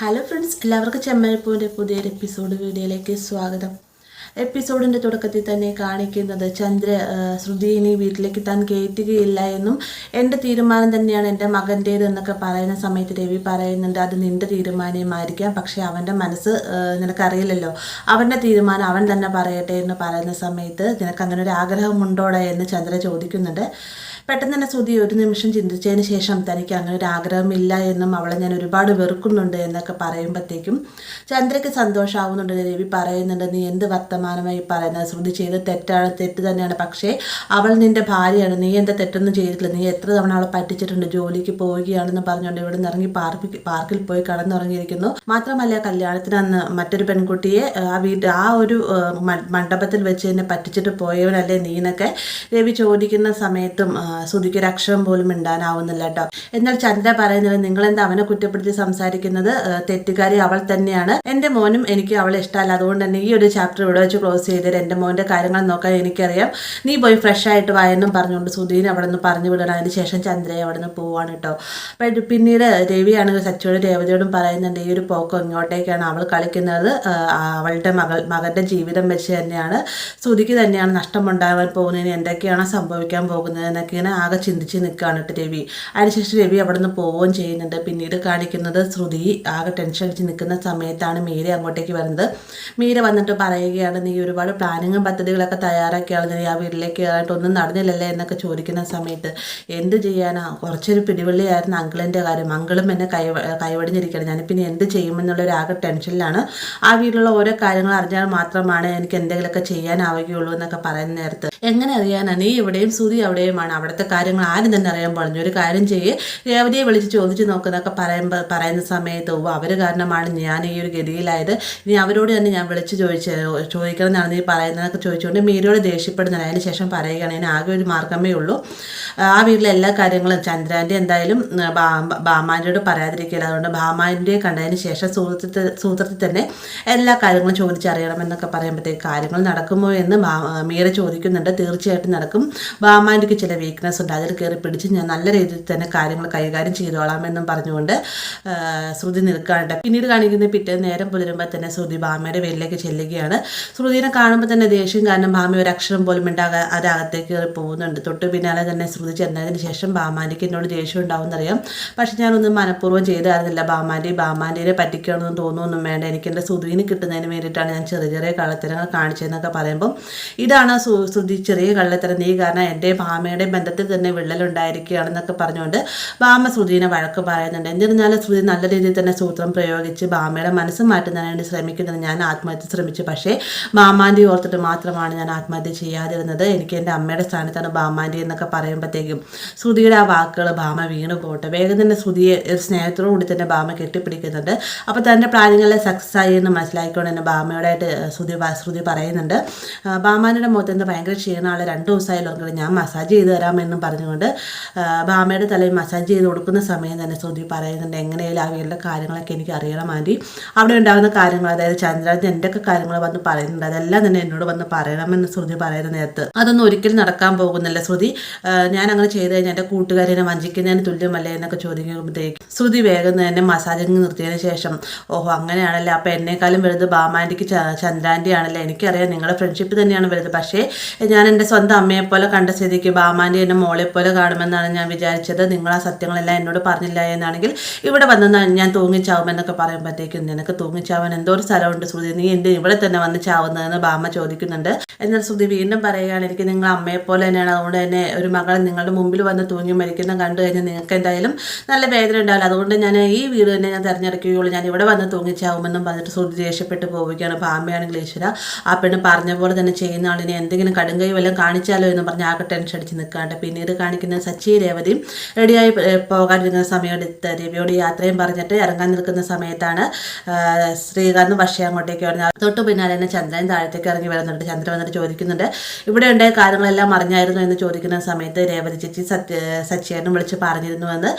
Hello friends, എല്ലാവർക്കും ചെമ്മരിപ്പൂവിൻ്റെ പുതിയൊരു വീഡിയോയിലേക്ക് സ്വാഗതം. എപ്പിസോഡിൻ്റെ തുടക്കത്തിൽ തന്നെ കാണിക്കുന്നത് ശ്രുതിയെ വീട്ടിലേക്ക് താൻ കയറ്റുകയില്ല എന്നും എൻ്റെ തീരുമാനം തന്നെയാണ് എൻ്റെ മകൻ്റേത് എന്നൊക്കെ പറയുന്ന സമയത്ത് രവി പറയുന്നുണ്ട്, അത് നിൻ്റെ തീരുമാനമായിരിക്കാം, പക്ഷേ അവൻ്റെ മനസ്സ് നിനക്കറിയില്ലല്ലോ, അവൻ്റെ തീരുമാനം അവൻ തന്നെ പറയട്ടെ എന്ന് പറയുന്ന സമയത്ത് നിനക്ക് അങ്ങനെ ഒരു ആഗ്രഹമുണ്ടോടെ എന്ന് ചന്ദ്ര ചോദിക്കുന്നുണ്ട്. പെട്ടെന്ന് തന്നെ ശ്രുതി ഒരു നിമിഷം ചിന്തിച്ചതിന് ശേഷം തനിക്ക് അങ്ങനെ ഒരു ആഗ്രഹമില്ല എന്നും അവളെ ഞാൻ ഒരുപാട് വെറുക്കുന്നുണ്ട് എന്നൊക്കെ പറയുമ്പോഴത്തേക്കും ചന്ദ്രയ്ക്ക് സന്തോഷമാവുന്നുണ്ട്. രവി പറയുന്നുണ്ട്, നീ എന്ത് വർത്തമാനമായി പറയുന്നത്, ശ്രുതി ചെയ്ത് തെറ്റ് തന്നെയാണ്, പക്ഷേ അവൾ നിൻ്റെ ഭാര്യയാണ്, നീ എന്താ തെറ്റൊന്നും ചെയ്തിട്ടില്ല, നീ എത്ര തവണ അവളെ പറ്റിച്ചിട്ടുണ്ട്, ജോലിക്ക് പോവുകയാണെന്ന് പറഞ്ഞുകൊണ്ട് ഇവിടെ നിന്ന് ഇറങ്ങി പാർക്കിൽ പോയി കടന്നുറങ്ങിയിരിക്കുന്നു. മാത്രമല്ല കല്യാണത്തിന് അന്ന് മറ്റൊരു പെൺകുട്ടിയെ ആ ഒരു മണ്ഡപത്തിൽ വെച്ച് തന്നെ പറ്റിച്ചിട്ട് പോയവനല്ലേ നീനൊക്കെ രവി ചോദിക്കുന്ന സമയത്തും ശ്രുതിക്ക് ഒരു അക്ഷരം പോലും മിണ്ടാനാവുന്നില്ല കേട്ടോ. എന്നാൽ ചന്ദ്ര പറയുന്നത്, നിങ്ങളെന്താ അവനെ കുറ്റപ്പെടുത്തി സംസാരിക്കുന്നത്, തെറ്റുകാരി അവൾ തന്നെയാണ്, എൻ്റെ മോനും എനിക്ക് അവളെ ഇഷ്ടമല്ല, അതുകൊണ്ട് തന്നെ ഈ ഒരു ചാപ്റ്റർ ഇവിടെ വെച്ച് ക്ലോസ് ചെയ്തത്, എൻ്റെ മോൻ്റെ കാര്യങ്ങൾ നോക്കാൻ എനിക്കറിയാം, നീ പോയി ഫ്രഷ് ആയിട്ട് വായെന്നും പറഞ്ഞുകൊണ്ട് ശ്രുതിനെ അവിടെ നിന്ന് പറഞ്ഞു വിടണം. അതിന് ശേഷം ചന്ദ്രയെ അവിടെ നിന്ന് പോവാണ് കേട്ടോ. പിന്നീട് രവിയാണെങ്കിൽ സച്ചിയോടും രേവതിയോടും പറയുന്നുണ്ട്, ഈ ഒരു പോക്ക് ഇങ്ങോട്ടേക്കാണ് അവൾ കളിക്കുന്നത്, അവളുടെ മകൻ്റെ ജീവിതം വെച്ച് തന്നെയാണ്, ശ്രുതിക്ക് തന്നെയാണ് നഷ്ടമുണ്ടാകാൻ പോകുന്നതിന്, എന്തൊക്കെയാണ് സംഭവിക്കാൻ പോകുന്നത് എന്നൊക്കെയാണ് ആകെ ചിന്തിച്ച് നിൽക്കുകയാണ് കേട്ടോ രവി. അതിനുശേഷം രവി അവിടെ നിന്ന് പോവുകയും ചെയ്യുന്നുണ്ട്. പിന്നീട് കാണിക്കുന്നത് ശ്രുതി ആകെ ടെൻഷൻ അടിച്ച് നിൽക്കുന്ന സമയത്താണ് മീര അങ്ങോട്ടേക്ക് വരുന്നത്. മീര വന്നിട്ട് പറയുകയാണ്, നീ ഒരുപാട് പ്ലാനിങ്ങും പദ്ധതികളൊക്കെ തയ്യാറാക്കിയാണ്, നീ ആ വീട്ടിലേക്ക് കയറാനായിട്ട് ഒന്നും നടന്നില്ലല്ലേ എന്നൊക്കെ ചോദിക്കുന്ന സമയത്ത് എന്ത് ചെയ്യാനാ, കുറച്ചൊരു പിടിവള്ളിയായിരുന്നു അങ്കിളിൻ്റെ കാര്യം, അങ്കിളും എന്നെ കൈവടിഞ്ഞിരിക്കുകയാണ്, ഞാനിപ്പോൾ എന്ത് ചെയ്യുമെന്നുള്ളൊരു ആകെ ടെൻഷനിലാണ്, ആ വീട്ടിലുള്ള ഓരോ കാര്യങ്ങൾ അറിഞ്ഞാൽ മാത്രമാണ് എനിക്ക് എന്തെങ്കിലുമൊക്കെ ചെയ്യാനാവുകയുള്ളൂ എന്നൊക്കെ പറയുന്ന നേരത്ത് എങ്ങനെ അറിയാനാ, നീ ഇവിടെയും ശ്രുതി അവിടെയുമാണ്, അവിടുത്തെ കാര്യങ്ങൾ ആരും തന്നെ അറിയാൻ പറഞ്ഞു, ഒരു കാര്യം ചെയ്യേ, രേവതിയെ വിളിച്ച് ചോദിച്ച് നോക്കുന്നതൊക്കെ പറയുന്ന സമയത്ത് അവർ കാരണമാണ് ഞാൻ ഈ ഒരു ഗതിയിലായത്, ഇനി അവരോട് തന്നെ ഞാൻ വിളിച്ച് ചോദിക്കണം എന്നാണ് നീ പറയുന്നതൊക്കെ ചോദിച്ചുകൊണ്ട് മീരയോട് ദേഷ്യപ്പെടുന്നത്. അതിന് ശേഷം പറയുകയാണ്, അതിന് ആകെ ഒരു മാർഗമേ ഉള്ളൂ, ആ വീട്ടിലെ എല്ലാ കാര്യങ്ങളും ചന്ദ്രാൻ്റെ എന്തായാലും ബാമാൻ്റെയോട് പറയാതിരിക്കില്ല, അതുകൊണ്ട് ബാമാൻ്റെ കണ്ടതിന് ശേഷം സൂത്രത്തിൽ തന്നെ എല്ലാ കാര്യങ്ങളും ചോദിച്ചറിയണമെന്നൊക്കെ പറയുമ്പോഴത്തേക്ക് കാര്യങ്ങൾ നടക്കുമോ എന്ന് മീര ചോദിക്കുന്നുണ്ട്. തീർച്ചയായിട്ടും നടക്കും, ബാമാൻ്റെക്ക് ചില വീക്ക്നെസ് ഉണ്ട്, അതിൽ കയറി പിടിച്ച് ഞാൻ നല്ല രീതിയിൽ തന്നെ കാര്യങ്ങൾ കൈകാര്യം ചെയ്തോളാമെന്നും പറഞ്ഞുകൊണ്ട് ശ്രുതി നിൽക്കാണ്ട്. പിന്നീട് കാണിക്കുന്ന പിറ്റേന്ന് നേരം പുലരുമ്പോൾ തന്നെ ശ്രുതി ബാമയുടെ വീട്ടിലേക്ക് ചെല്ലുകയാണ്. ശ്രുതിനെ കാണുമ്പോൾ തന്നെ ദേഷ്യം കാരണം ബാമ ഒരു അക്ഷരം പോലും ഉണ്ടാകാൻ അതിനകത്തേക്ക് കയറി പോകുന്നുണ്ട്. തൊട്ട് പിന്നാലെ തന്നെ ശ്രുതി ചെന്നതിന് ശേഷം ബാമാൻ്റെക്ക് എന്നോട് ദേഷ്യം ഉണ്ടാവുമെന്നറിയാം, പക്ഷെ ഞാനൊന്നും മനഃപൂർവ്വം ചെയ്തായിരുന്നില്ല, ബാമാൻ്റെയെ പറ്റിക്കണമെന്ന് തോന്നുമൊന്നും വേണ്ട, എനിക്ക് എൻ്റെ ശ്രുതിന് കിട്ടുന്നതിന് വേണ്ടിയിട്ടാണ് ഞാൻ ചെറിയ ചെറിയ കള്ളത്തരങ്ങൾ കാണിച്ചതെന്നൊക്കെ പറയുമ്പം ഇതാണ് ശ്രുതി ചെറിയ കള്ളത്തരം, നീ കാരണം എൻ്റെ ബാമയുടെ ബന്ധത്തിൽ തന്നെ വിള്ളലുണ്ടായിരിക്കുകയാണെന്നൊക്കെ പറഞ്ഞുകൊണ്ട് ബാമ ശ്രുതിനെ വഴക്ക് പറയുന്നുണ്ട്. എന്നിരുന്നാലും ശ്രുതി നല്ല രീതിയിൽ തന്നെ സൂത്രം പ്രയോഗിച്ച് ബാമയുടെ മനസ്സ് മാറ്റുന്നതിന് വേണ്ടി ശ്രമിക്കുന്നത്. ഞാൻ ആത്മഹത്യ ശ്രമിച്ചു, പക്ഷേ ബാമാൻ്റെ ഓർത്തിട്ട് മാത്രമാണ് ഞാൻ ആത്മഹത്യ ചെയ്യാതിരുന്നത്, എനിക്ക് എൻ്റെ അമ്മയുടെ സ്ഥാനത്താണ് ബാമാൻ്റെ എന്നൊക്കെ പറയുമ്പോഴത്തേക്കും ശ്രുതിയുടെ ആ വാക്കുകൾ ബാമ വീണു പോട്ടെ. വേഗം തന്നെ ശ്രുതിയെ ഒരു സ്നേഹത്തോടു കൂടി തന്നെ ബാമ കെട്ടിപ്പിടിക്കുന്നുണ്ട്. അപ്പോൾ തൻ്റെ പ്ലാനിങ്ങെല്ലാം സക്സസ് ആയി എന്ന് മനസ്സിലാക്കിക്കൊണ്ട് തന്നെ ബാമയോടായിട്ട് ശ്രുതി പറയുന്നുണ്ട്. ബാമാൻ്റെ മുഖത്ത് നിന്ന് ഭയങ്കര ക്ഷീണമാണ്, 2 ദിവസമായാലും ഉറങ്ങുന്നത്, ഞാൻ മസാജ് ചെയ്ത് തരാമെന്നും പറഞ്ഞുകൊണ്ട് ബാമയുടെ തലയിൽ മസാജ് ചെയ്ത് കൊടുക്കുന്ന സമയം തന്നെ ശ്രുതി പറയുന്നുണ്ട്, എങ്ങനെയായാലും ആ വീട്ടിലെ കാര്യങ്ങളൊക്കെ എനിക്ക് അറിയണം ആൻറ്റി, അവിടെ ഉണ്ടാകുന്ന കാര്യങ്ങൾ, അതായത് ചന്ദ്രാജ് എന്തൊക്കെ കാര്യങ്ങൾ വന്ന് പറയുന്നുണ്ട് അതെല്ലാം തന്നെ എന്നോട് വന്ന് പറയണമെന്ന് ശ്രുതി പറയുന്ന നേരത്ത് അതൊന്നും ഒരിക്കലും നടക്കാൻ പോകുന്നില്ല ശ്രുതി, ഞാൻ അങ്ങനെ ചെയ്ത് കഴിഞ്ഞാൽ എൻ്റെ കൂട്ടുകാരെ വഞ്ചിക്കുന്നതിന് തുല്യമല്ലേ എന്നൊക്കെ ചോദിക്കുമ്പോഴത്തേക്ക് ശ്രുതി വേഗം തന്നെ മസാജിങ് നിർത്തിയതിന് ശേഷം, ഓഹോ അങ്ങനെയാണല്ലേ, അപ്പോൾ എന്നെക്കാളും വലുത് ബാമാൻ്റെക്ക് ചന്ദ്രാൻ്റെ ആണല്ലേ, എനിക്കറിയാം നിങ്ങളുടെ ഫ്രണ്ട്ഷിപ്പ് തന്നെയാണ് വലുത്, പക്ഷേ ഞാൻ എൻ്റെ സ്വന്തം അമ്മയെ പോലെ കണ്ട സ്ഥിതിക്ക് ബാമാൻ്റെ എന്നെ മോളെ പോലെ കാണുമെന്നാണ് ഞാൻ വിചാരിച്ചത്, നിങ്ങൾ ആ സത്യങ്ങളെല്ലാം എന്നോട് പറഞ്ഞില്ല എന്നാണെങ്കിൽ ഇവിടെ വന്ന് ഞാൻ തൂങ്ങിച്ചാവുമെന്നൊക്കെ പറയുമ്പോഴത്തേക്കും നിനക്ക് തൂങ്ങിച്ചാവാൻ എന്തോ ഒരു സ്ഥലമുണ്ട് ശ്രുതി, നീ എൻ്റെ ഇവിടെ തന്നെ വന്ന് ചാവുന്നതെന്ന് ബാമ ചോദിക്കുന്നുണ്ട്. എന്നാൽ ശ്രുതി വീണ്ടും പറയുകയാണ്, എനിക്ക് നിങ്ങൾ അമ്മയെ പോലെ തന്നെയാണ്, അതുകൊണ്ട് തന്നെ ഒരു മകൾ നിങ്ങളുടെ മുമ്പിൽ വന്ന് തൂങ്ങി മരിക്കുന്ന കണ്ടു കഴിഞ്ഞാൽ നിങ്ങൾക്ക് എന്തായാലും നല്ല വേദന ഉണ്ടാവില്ല, അതുകൊണ്ട് ഞാൻ ഈ വീട് തന്നെ ഞാൻ തിരഞ്ഞെടുക്കുകയുള്ളൂ, ഞാൻ ഇവിടെ വന്ന് തൂങ്ങിച്ചാവുമെന്നും പറഞ്ഞിട്ട് ശ്രുതി ദേഷ്യപ്പെട്ട് പോവുകയാണ്. ബാമയാണെങ്കിൽ ഈശ്വര, ആ പെണ്ണ് പറഞ്ഞ പോലെ തന്നെ ചെയ്യുന്ന ആളിനെ എന്തെങ്കിലും കടുങ്കൈ വല്ലതും കാണിച്ചാലോ എന്ന് പറഞ്ഞ് ആകെ ടെൻഷൻ അടിച്ച് നിൽക്കാണ്ട്. പിന്നീട് കാണിക്കുന്ന സച്ചി രേവതിയും റെഡിയായി പോകാനിരിക്കുന്ന സമയത്ത് രവിയോട് യാത്രയും പറഞ്ഞിട്ട് ഇറങ്ങാൻ നിൽക്കുന്ന സമയത്താണ് ശ്രീകാന്ത് വർഷ അങ്ങോട്ടേക്ക് വരുന്നത്. തൊട്ട് പിന്നാലെ തന്നെ ചന്ദ്രൻ താഴത്തേക്ക് ഇറങ്ങി വരുന്നുണ്ട്. ചന്ദ്രൻ വന്നിട്ട് ചോദിക്കുന്നുണ്ട്, ഇവിടെ ഉണ്ടായ കാര്യങ്ങളെല്ലാം അറിഞ്ഞായിരുന്നു എന്ന് ചോദിക്കുന്ന സമയത്ത് രേവതി ചേച്ചി സച്ചിയേട്ടനും വിളിച്ച് പറഞ്ഞിരുന്നുവെന്ന്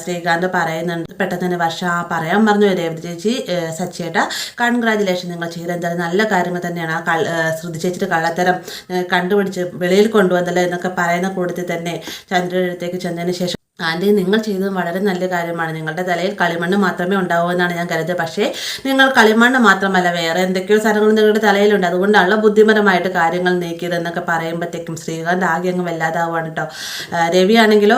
ശ്രീകാന്ത് പറയുന്നുണ്ട്. പെട്ടെന്ന് തന്നെ വർഷ പറയാൻ പറഞ്ഞു, രേവതി ചേച്ചി സച്ചിയേട്ട കൺഗ്രാജുലേഷൻ, നിങ്ങൾ ചെയ്ത എന്തായാലും നല്ല കാര്യങ്ങൾ തന്നെയാണ്, ആ ശ്രുതി ചേച്ചിയുടെ കള്ളത്തരം കണ്ടുപിടിച്ച് വെളിയിൽ കൊണ്ടുവന്നല്ലോ എന്നൊക്കെ പറയുന്ന കൂട്ടത്തിൽ തന്നെ ചന്ദ്രയുടെ അടുത്തേക്ക് ചെന്നതിന് ശേഷം ആൻറ്റി നിങ്ങൾ ചെയ്തത് വളരെ നല്ല കാര്യമാണ്. നിങ്ങളുടെ തലയിൽ കളിമണ്ണ് മാത്രമേ ഉണ്ടാവൂ എന്നാണ് ഞാൻ കരുതുന്നത്. പക്ഷേ നിങ്ങൾ കളിമണ്ണ് മാത്രമല്ല വേറെ എന്തൊക്കെയോ സാധനങ്ങൾ നിങ്ങളുടെ തലയിലുണ്ട്, അതുകൊണ്ടാണല്ലോ ബുദ്ധിപരമായിട്ട് കാര്യങ്ങൾ നീക്കിയത് എന്നൊക്കെ പറയുമ്പോഴത്തേക്കും ശ്രീകാന്ത് ആകെ അങ്ങ് വല്ലാതാവുകയാണ് കേട്ടോ. രവി ആണെങ്കിലോ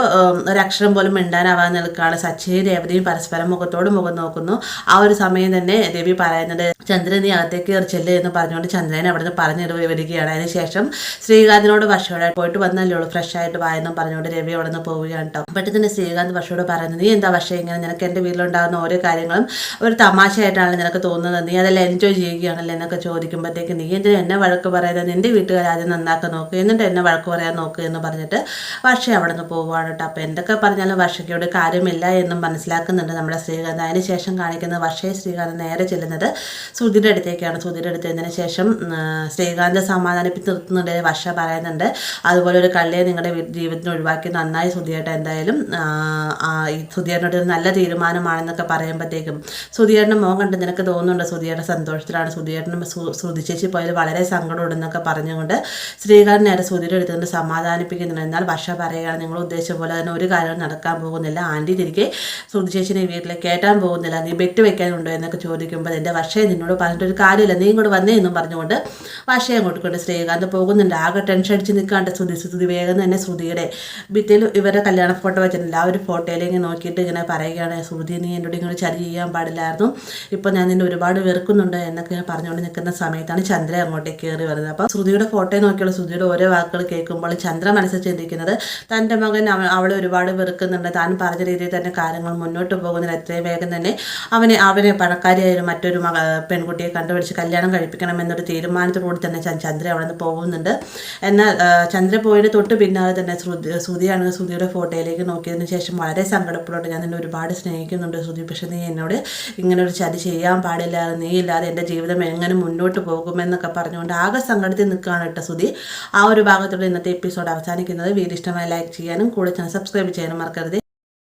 ഒരക്ഷരം പോലും മിണ്ടാനാവാൻ നിൽക്കുകയാണ്. സച്ചിയും രേവതിയും പരസ്പരം മുഖത്തോട് മുഖം നോക്കുന്നു. ആ ഒരു സമയം തന്നെ രവി പറയുന്നത് ചന്ദ്രൻ നീ അകത്തേക്ക് കയറിച്ചല്ലേ എന്ന് പറഞ്ഞുകൊണ്ട് ചന്ദ്രനെ അവിടെ നിന്ന് പറഞ്ഞു വരികയാണ്. അതിനുശേഷം ശ്രീകാന്തിനോട് വർഷയോടെ പോയിട്ട് വന്നല്ലേ ഉള്ളൂ, ഫ്രഷ് ആയിട്ട് വായെന്നും പറഞ്ഞുകൊണ്ട് രവി അവിടെ നിന്ന് പോവുകയാണ് കേട്ടോ. തന്നെ ശ്രീകാന്ത് വർഷയോട് പറയുന്നത് നീ എന്താ വർഷം ഇങ്ങനെ, നിനക്ക് എൻ്റെ വീട്ടിലുണ്ടാകുന്ന ഓരോ കാര്യങ്ങളും ഒരു തമാശയായിട്ടാണല്ലോ നിനക്ക് തോന്നുന്നത്, നീ അതെല്ലാം എൻജോയ് ചെയ്യുകയാണല്ലോ എന്നൊക്കെ ചോദിക്കുമ്പോഴത്തേക്ക് നീ എന്തിനാ എന്നെ വഴക്ക് പറയുന്നത്, നിൻ്റെ വീട്ടുകാർ ആദ്യം നന്നാക്കാൻ നോക്കുക എന്നിട്ട് എന്നെ വഴക്ക് പറയാൻ നോക്കുക എന്ന് പറഞ്ഞിട്ട് വർഷ അവിടെ നിന്ന് പോവുകയാണ് കേട്ടോ. അപ്പോൾ എന്തൊക്കെ പറഞ്ഞാലും വർഷയ്ക്കോട് കാര്യമില്ല എന്നും മനസ്സിലാക്കുന്നുണ്ട് നമ്മുടെ ശ്രീകാന്ത്. അതിന് ശേഷം കാണിക്കുന്ന വർഷയെ ശ്രീകാന്ത് നേരെ ചെല്ലുന്നത് സുധിയുടെ അടുത്തേക്കാണ്. സുധിയുടെ അടുത്തതിന് ശേഷം ശ്രീകാന്ത് സമാധാനിപ്പിച്ച് നിർത്തുന്നുണ്ട്. വർഷ പറയുന്നുണ്ട് അതുപോലെ ഒരു കള്ളിയെ നിങ്ങളുടെ ജീവിതത്തിന് ഒഴിവാക്കി നന്നായി സുധിയായിട്ട്, എന്തായാലും ഈ സുധിയേട്ടനോട് ഒരു നല്ല തീരുമാനമാണെന്നൊക്കെ പറയുമ്പോഴത്തേക്കും സുധിയേട്ടൻ്റെ മോൻ കണ്ട് നിനക്ക് തോന്നുന്നുണ്ട് സുധിയേട്ടൻ സന്തോഷത്തിലാണ്, സുധിയേട്ടനും ശ്രുതി ചേച്ചി പോയാൽ വളരെ സങ്കടമുണ്ടെന്നൊക്കെ പറഞ്ഞുകൊണ്ട് ശ്രീകാന്ത് നേരെ സുധിയുടെ എടുത്തുകൊണ്ട് സമാധാനിപ്പിക്കുന്നുണ്ട്. എന്നാൽ വർഷ പറയുകയാണ് നിങ്ങൾ ഉദ്ദേശിച്ച പോലെ തന്നെ ഒരു കാര്യവും നടക്കാൻ പോകുന്നില്ല, ആൻറ്റി തിരികെ ശ്രുതി ചേച്ചിനെ വീട്ടിലേക്ക് കയറ്റാൻ പോകുന്നില്ല, നീ ബെറ്റ് വെക്കാനുണ്ടോ എന്നൊക്കെ ചോദിക്കുമ്പോൾ എൻ്റെ വർഷയെ നിന്നോട് പറഞ്ഞിട്ടൊരു കാര്യമില്ല, നീ ഇങ്ങോട്ട് വന്നേ എന്നും പറഞ്ഞുകൊണ്ട് വർഷയെ അങ്ങോട്ട് കൊണ്ട് ശ്രീകാന്ത് പോകുന്നുണ്ട്. ആകെ ടെൻഷൻ അടിച്ച് നിൽക്കാണ്ട് ശ്രുതി വേഗം തന്നെ ശ്രുതിയുടെ ഭിത്തിയിൽ ഇവരുടെ കല്യാണ ഫോട്ടോ വെച്ചിട്ടില്ല, ആ ഒരു ഫോട്ടോയിലേക്ക് നോക്കിയിട്ട് ഇങ്ങനെ പറയുകയാണ് ശ്രുതി നീ എന്നോട് ഇങ്ങനെ ചതി ചെയ്യാൻ പാടില്ലായിരുന്നു, ഇപ്പോൾ ഞാൻ നിന്നെ ഒരുപാട് വെറുക്കുന്നുണ്ട് എന്നൊക്കെ പറഞ്ഞുകൊണ്ട് നിൽക്കുന്ന സമയത്താണ് ചന്ദ്ര അങ്ങോട്ടേക്ക് കയറി വരുന്നത്. അപ്പോൾ ശ്രുതിയുടെ ഫോട്ടോ നോക്കിയുള്ള ശ്രുതിയുടെ ഓരോ വാക്കുകൾ കേൾക്കുമ്പോൾ ചന്ദ്ര മനസ്സിൽ ചിന്തിക്കുന്നത് തൻ്റെ മകൻ അവളെ ഒരുപാട് വെറുക്കുന്നുണ്ട്, താൻ പറഞ്ഞ രീതിയിൽ തന്നെ കാര്യങ്ങൾ മുന്നോട്ട് പോകുന്നതിന് എത്രയും വേഗം തന്നെ അവനെ പണക്കാരിയായ മറ്റൊരു പെൺകുട്ടിയെ കണ്ടുപിടിച്ച് കല്യാണം കഴിപ്പിക്കണമെന്നൊരു തീരുമാനത്തോടുകൂടി തന്നെ ചന്ദ്ര അവിടെ നിന്ന് പോകുന്നുണ്ട്. എന്നാൽ ചന്ദ്ര പോയിട്ട് തൊട്ട് പിന്നാലെ തന്നെ ശ്രുതിയാണെങ്കിൽ ശ്രുതിയുടെ ഫോട്ടോയിലേക്ക് നോക്കിയതിന് ശേഷം വളരെ സങ്കടപ്പെടുന്നുണ്ട്. ഞാൻ നിന്നെ ഒരുപാട് സ്നേഹിക്കുന്നുണ്ട് ശ്രുതി, പക്ഷെ നീ എന്നോട് ഇങ്ങനെ ഒരു ചതി ചെയ്യാൻ പാടില്ല, നീ ഇല്ലാതെ എൻ്റെ ജീവിതം എങ്ങനെ മുന്നോട്ട് പോകുമെന്നൊക്കെ പറഞ്ഞുകൊണ്ട് ആകെ സങ്കടത്തിൽ നിൽക്കുകയാണ് കേട്ടോ ശ്രുതി. ആ ഒരു ഭാഗത്തോടെ ഇന്നത്തെ എപ്പിസോഡ് അവസാനിക്കുന്നത്. വീഡിയോ ഇഷ്ടമായി ലൈക്ക് ചെയ്യാനും കൂടെ ചാനൽ സബ്സ്ക്രൈബ് ചെയ്യാനും മറക്കരുത്.